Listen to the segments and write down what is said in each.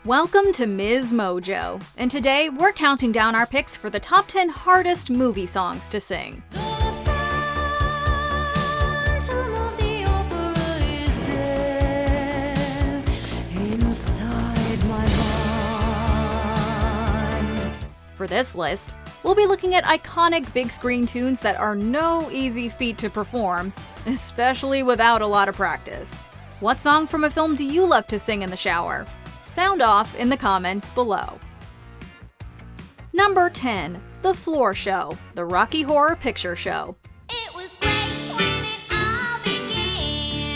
Welcome to MsMojo, and today we're counting down our picks for the top 10 hardest movie songs to sing. For this list, we'll be looking at iconic big screen tunes that are no easy feat to perform, especially without a lot of practice. What song from a film do you love to sing in the shower? Sound off in the comments below. Number 10. The Floor Show, the Rocky Horror Picture Show. It was great when it all began.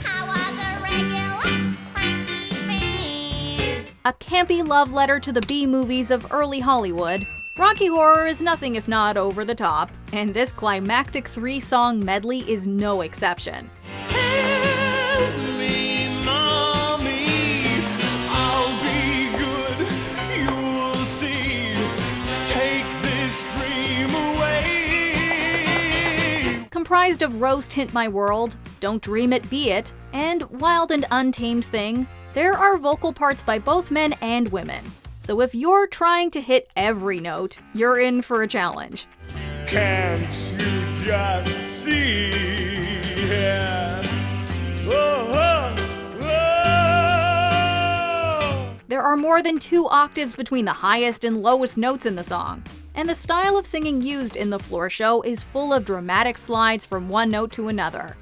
I was a regular Frankie fan. A campy love letter to the B-movies of early Hollywood, Rocky Horror is nothing if not over the top, and this climactic 3-song medley is no exception. Help me, mommy, I'll be good, you'll see, take this dream away. Comprised of Rose Tint My World, Don't Dream It, Be It, and Wild and Untamed Thing, there are vocal parts by both men and women. So if you're trying to hit every note, you're in for a challenge. Can't you just see? Yeah. Oh, oh, oh. There are more than 2 octaves between the highest and lowest notes in the song, and the style of singing used in the floor show is full of dramatic slides from one note to another.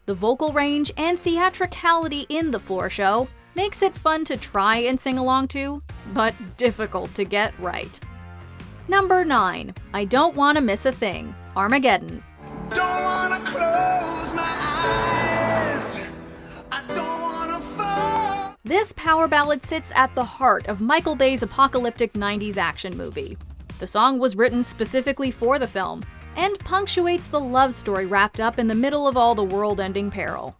The vocal range and theatricality in the floor show makes it fun to try and sing along to, but difficult to get right. Number 9. I Don't Wanna Miss a Thing, Armageddon. Don't wanna close my eyes. I don't wanna fall. This power ballad sits at the heart of Michael Bay's apocalyptic 90s action movie. The song was written specifically for the film, and punctuates the love story wrapped up in the middle of all the world-ending peril.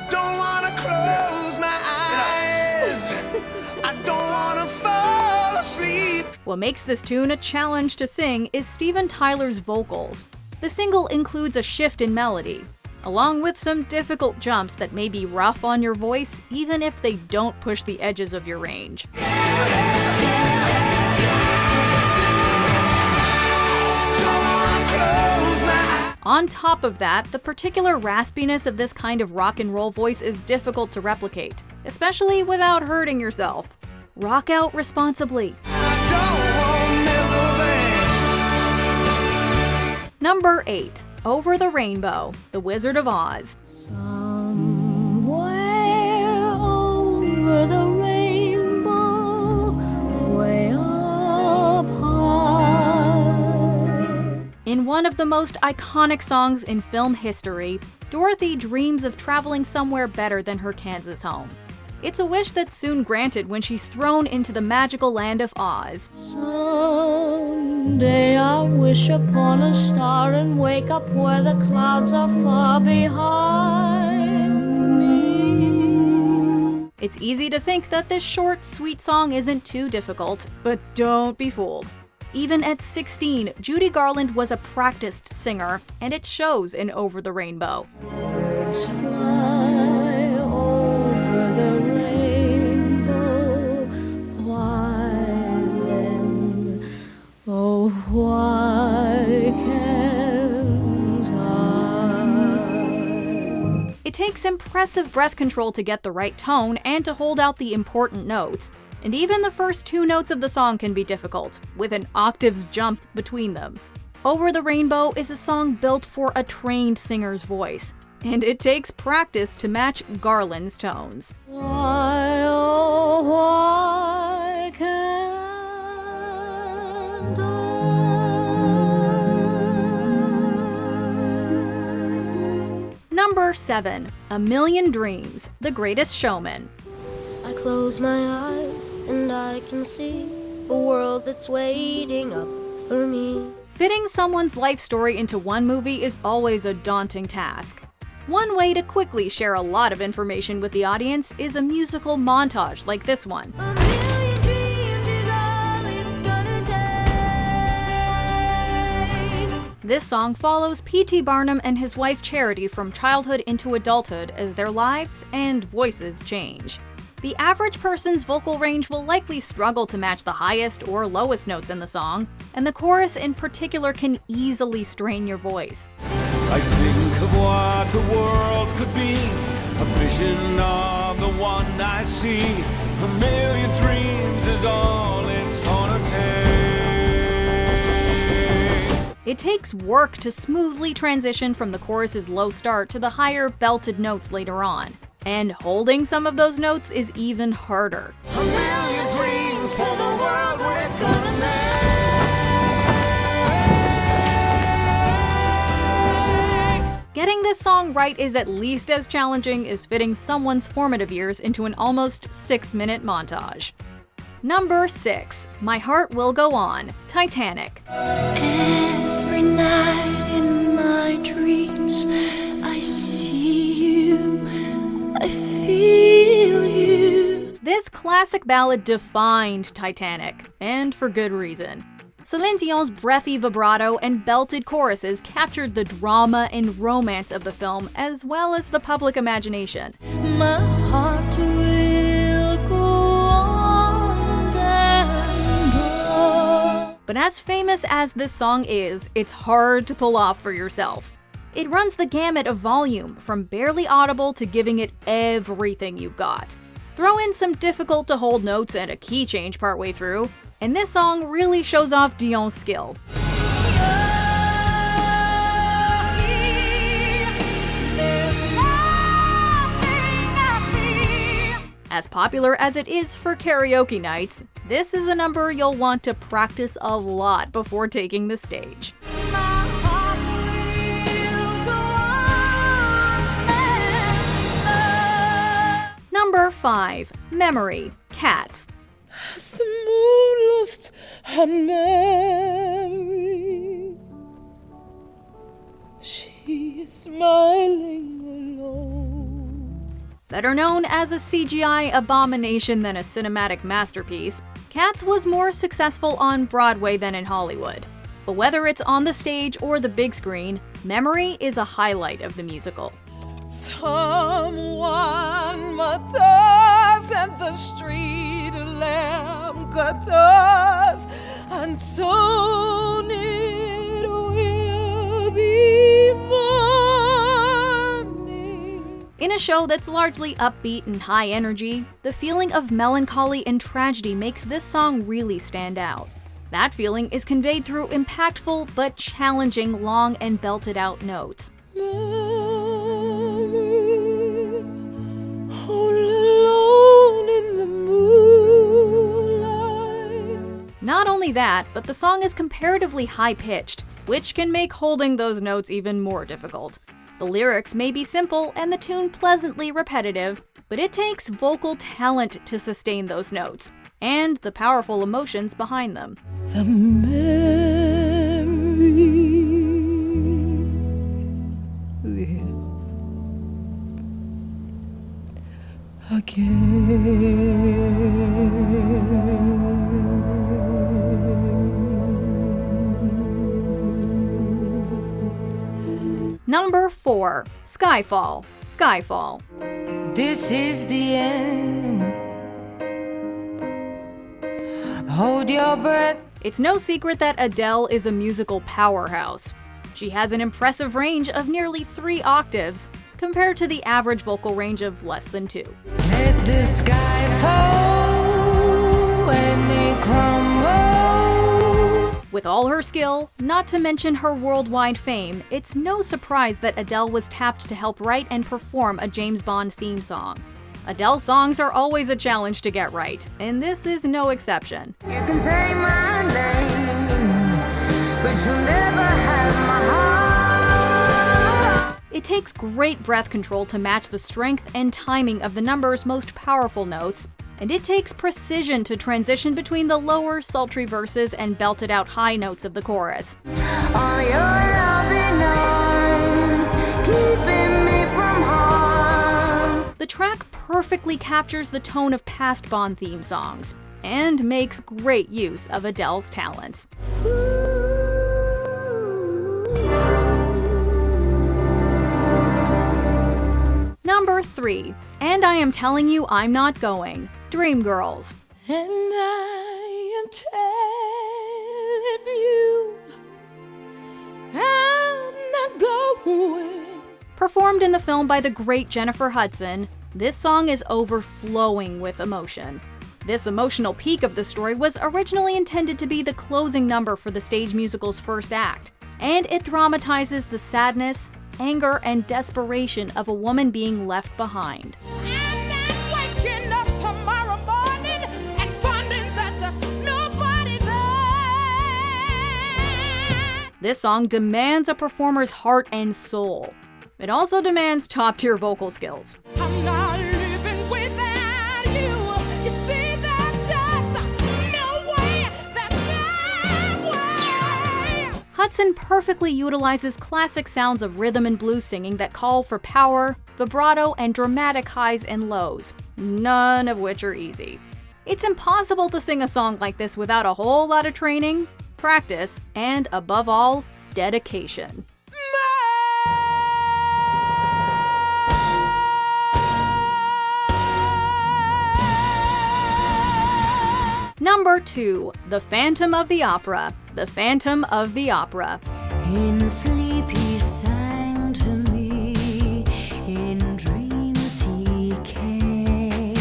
Don't wanna close my eyes. I don't wanna fall asleep. What makes this tune a challenge to sing is Steven Tyler's vocals. The single includes a shift in melody, along with some difficult jumps that may be rough on your voice even if they don't push the edges of your range. On top of that, the particular raspiness of this kind of rock and roll voice is difficult to replicate, especially without hurting yourself. Rock out responsibly. Number 8. Over the Rainbow, The Wizard of Oz. Somewhere over the rainbow, way up high. In one of the most iconic songs in film history, Dorothy dreams of traveling somewhere better than her Kansas home. It's a wish that's soon granted when she's thrown into the magical land of Oz. Someday I'll wish upon a star and wake up where the clouds are far behind me. It's easy to think that this short, sweet song isn't too difficult, but don't be fooled. Even at 16, Judy Garland was a practiced singer, and it shows in Over the Rainbow. Birds fly over the rainbow. Why then, oh why can't I? It takes impressive breath control to get the right tone and to hold out the important notes. And even the first 2 notes of the song can be difficult, with an octave's jump between them. Over the Rainbow is a song built for a trained singer's voice, and it takes practice to match Garland's tones. Why, oh, why can't I? Number 7. A Million Dreams, The Greatest Showman. I close my eyes and I can see a world that's waiting up for me. Fitting someone's life story into one movie is always a daunting task. One way to quickly share a lot of information with the audience is a musical montage like this one. A million dreams is all it's gonna take. This song follows P.T. Barnum and his wife Charity from childhood into adulthood as their lives and voices change. The average person's vocal range will likely struggle to match the highest or lowest notes in the song, and the chorus in particular can easily strain your voice. I think of what the world could be, a vision of the one I see. A million dreams is all it's gonna take. It takes work to smoothly transition from the chorus's low start to the higher belted notes later on. And holding some of those notes is even harder. A million dreams for the world we're gonna make. Getting this song right is at least as challenging as fitting someone's formative years into an almost 6-minute montage. Number 6. My Heart Will Go On, Titanic. Every night in my dreams, I see you, I feel you. This classic ballad defined Titanic, and for good reason. Celine Dion's breathy vibrato and belted choruses captured the drama and romance of the film as well as the public imagination. My heart will go on and on. But as famous as this song is, it's hard to pull off for yourself. It runs the gamut of volume, from barely audible to giving it everything you've got. Throw in some difficult to hold notes and a key change partway through, and this song really shows off Dion's skill. As popular as it is for karaoke nights, this is a number you'll want to practice a lot before taking the stage. Number 5. Memory, Cats. As the moon lost her memory, she is smiling alone. Better known as a CGI abomination than a cinematic masterpiece, Cats was more successful on Broadway than in Hollywood. But whether it's on the stage or the big screen, Memory is a highlight of the musical. Someone mutters and the street lamp gutters, and soon it will be morning. In a show that's largely upbeat and high energy, the feeling of melancholy and tragedy makes this song really stand out. That feeling is conveyed through impactful but challenging long and belted out notes. Not only that, but the song is comparatively high-pitched, which can make holding those notes even more difficult. The lyrics may be simple and the tune pleasantly repetitive, but it takes vocal talent to sustain those notes, and the powerful emotions behind them. The memory live again. Number 4. Skyfall, Skyfall. This is the end. Hold your breath. It's no secret that Adele is a musical powerhouse. She has an impressive range of nearly 3 octaves, compared to the average vocal range of less than 2. Let the sky fall when it crumbles. With all her skill, not to mention her worldwide fame, it's no surprise that Adele was tapped to help write and perform a James Bond theme song. Adele songs are always a challenge to get right, and this is no exception. You can say my name, but you'll never have my heart. It takes great breath control to match the strength and timing of the number's most powerful notes, and it takes precision to transition between the lower, sultry verses and belted out high notes of the chorus. All your loving arms, keeping me from harm. The track perfectly captures the tone of past Bond theme songs, and makes great use of Adele's talents. 3, And I Am Telling You I'm Not Going, Dreamgirls. And I am telling you, I'm not going. Performed in the film by the great Jennifer Hudson, this song is overflowing with emotion. This emotional peak of the story was originally intended to be the closing number for the stage musical's first act, and it dramatizes the sadness, anger, and desperation of a woman being left behind. And I'm waking up tomorrow morning and finding that there's nobody there. This song demands a performer's heart and soul. It also demands top-tier vocal skills. I'm not living without you. You see, there's just no way, there's no way. Hudson perfectly utilizes classic sounds of rhythm and blues singing that call for power, vibrato, and dramatic highs and lows, none of which are easy. It's impossible to sing a song like this without a whole lot of training, practice, and above all, dedication. Number 2, The Phantom of the Opera. The Phantom of the Opera. In sleep he sang to me, in dreams he came.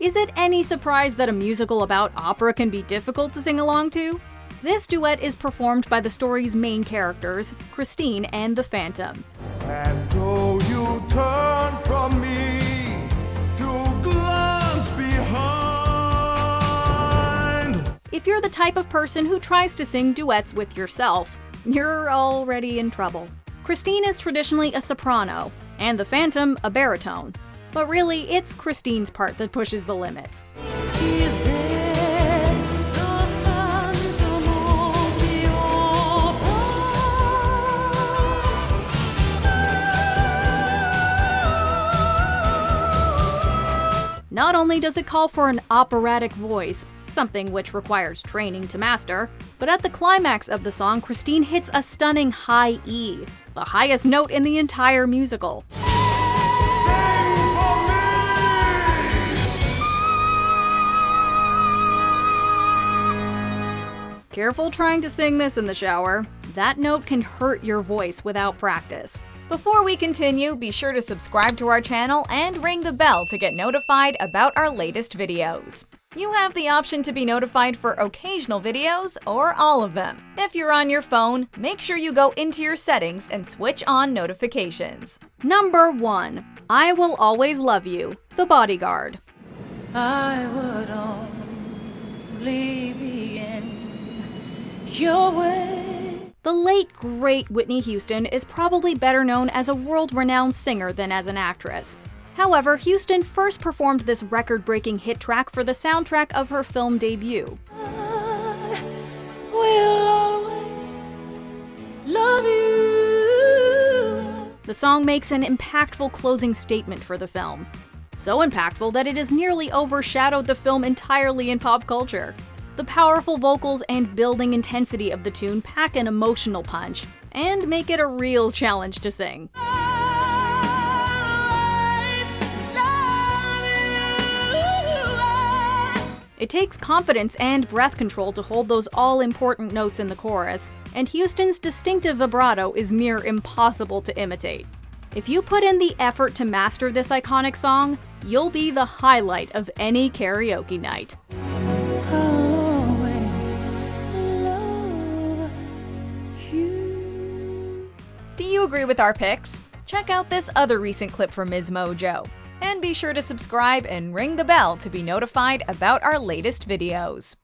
Is it any surprise that a musical about opera can be difficult to sing along to? This duet is performed by the story's main characters, Christine and the Phantom. And though you turn from me to glance behind. If you're the type of person who tries to sing duets with yourself, you're already in trouble. Christine is traditionally a soprano, and the Phantom a baritone. But really, it's Christine's part that pushes the limits. Is there the phantom of the opera? Not only does it call for an operatic voice, something which requires training to master, but at the climax of the song, Christine hits a stunning high E, the highest note in the entire musical. Careful trying to sing this in the shower. That note can hurt your voice without practice. Before we continue, be sure to subscribe to our channel and ring the bell to get notified about our latest videos. You have the option to be notified for occasional videos or all of them. If you're on your phone, make sure you go into your settings and switch on notifications. Number 1, I Will Always Love You, The Bodyguard. I would only be in your way. The late, great Whitney Houston is probably better known as a world-renowned singer than as an actress. However, Houston first performed this record-breaking hit track for the soundtrack of her film debut. I will always love you. The song makes an impactful closing statement for the film. So impactful that it has nearly overshadowed the film entirely in pop culture. The powerful vocals and building intensity of the tune pack an emotional punch and make it a real challenge to sing. It takes confidence and breath control to hold those all-important notes in the chorus, and Houston's distinctive vibrato is near impossible to imitate. If you put in the effort to master this iconic song, you'll be the highlight of any karaoke night. I'll always love you. Do you agree with our picks? Check out this other recent clip from MsMojo. And be sure to subscribe and ring the bell to be notified about our latest videos.